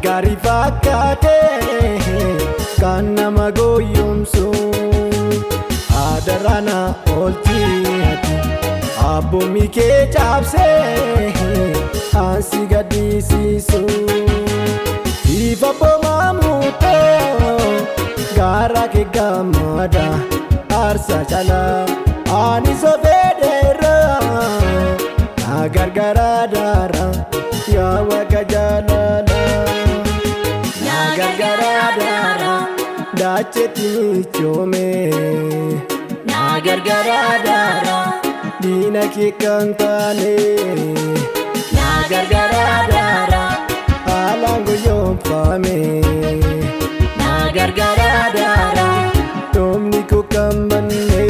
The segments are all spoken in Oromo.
Gaarii fakkaatee kan nama gooyomsu adarana oolchiti abboommii kee cabsee ansi gaddisiisu ifa boomaa muutoo gaara kee gammada aarsa caalaa ani sofeedheera na gargaara daara yaa waaqa jaalala. Nagargara dachetti chome Nagargara dina kee kan taane Nagargara alango yoomfame Nagargara tomni ko kambanne.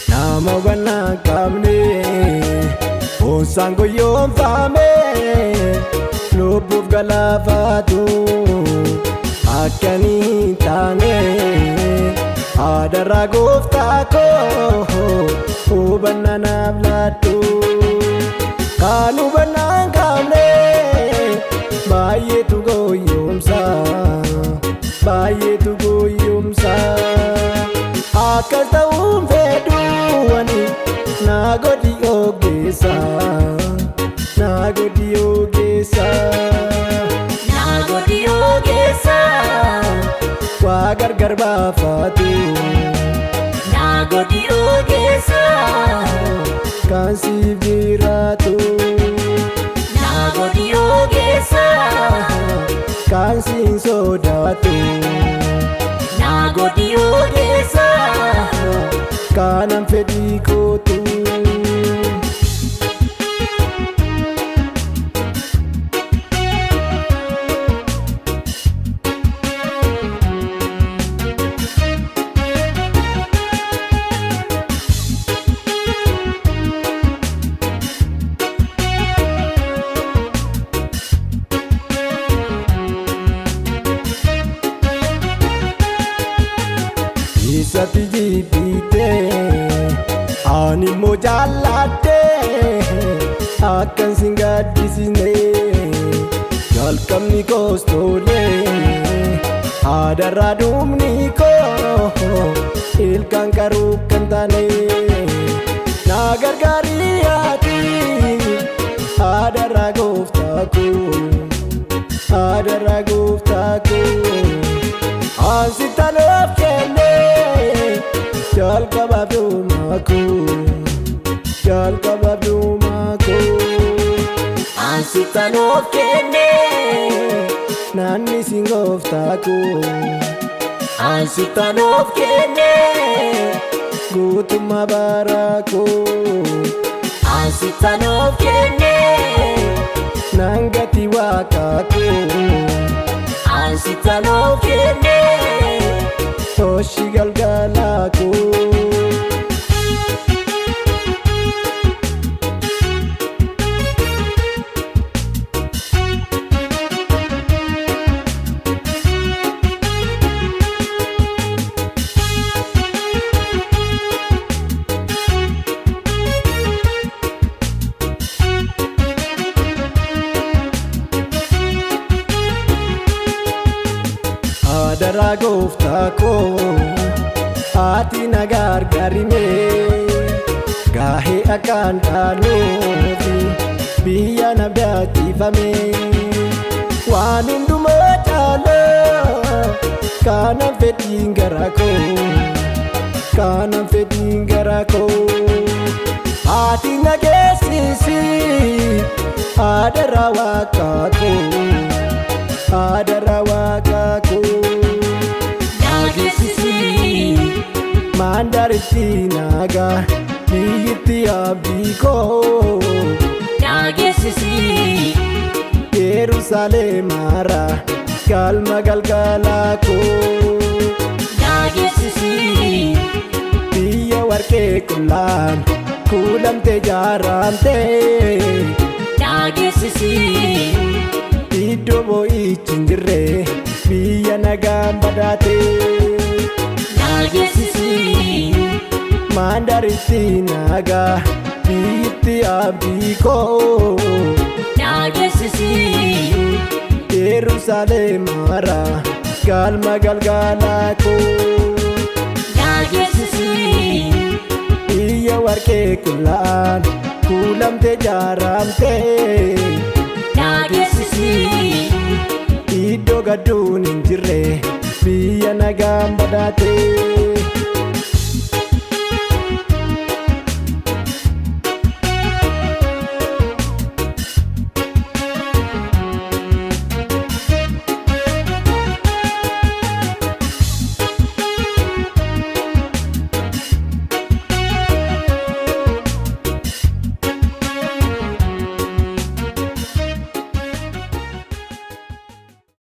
Nama wana kamne onsango yoomfame lubbuuf galaafatu akkani taane adarra gooftaa koo hubannaa naaf laattu kan hubannaa hin qabne baay'eetu gooyomsa baay'eetu gooyomsa akkas ta'uun fedhu Nagodi ogesa Nagodi ogesa Nagodi ogesa Wa gargar baafatu Nagodi ogesa Kan siif jiraatu Nagodi ogesa Kan siin sodaatu Nagodi ogesa Kanan fedhii kootu. Isatti jibbitee ani immoo jaalladhee akkan sin gaddisisne jalqabni koos tolee adarraa dhumni koo ilkaan qaruu kan taane na gargaari ati adarraa gooftaa koo adarraa gooftaa koo ansi tanoof kenne jalqaba dhumaako jalqaba dhumaako Ansi tanoof kenne naanni siin gooftaako Ansi tanoof kenne guutummaa baraako Ansi tanoof kenne naan gati waaqaako Ansi tanoof kenne tooshi galgalaako. Adarraa gooftaa koo ati na gargaarime gaahee akkaan dhaaluufi biyya na biyyaattifame waan hundumaa caalaa kanan fedhiin garaa koo kanan fedhiin garaa koo ati na geessisi adarraa waaqaa koo adarraa waaqaa koo. Mandaritti naga biyyatti abdii koo Nagesisi Yerusaalem mara galma galgalaa koo Nagesisi qullaan kuulamte jaaramte Nageessisi iddoo boo'ichi hin jirre biyya nagaan badhaate Nageessisi Mandaritti nagaa biyyatti abdii koo Nageessisi Yerusaalem mara galma galgalaa koo Nageessisi biyya warqee qullaan kuulamte jaaramte Nageessisi iddoo gadduun hin jirre biyya nagaan badhaate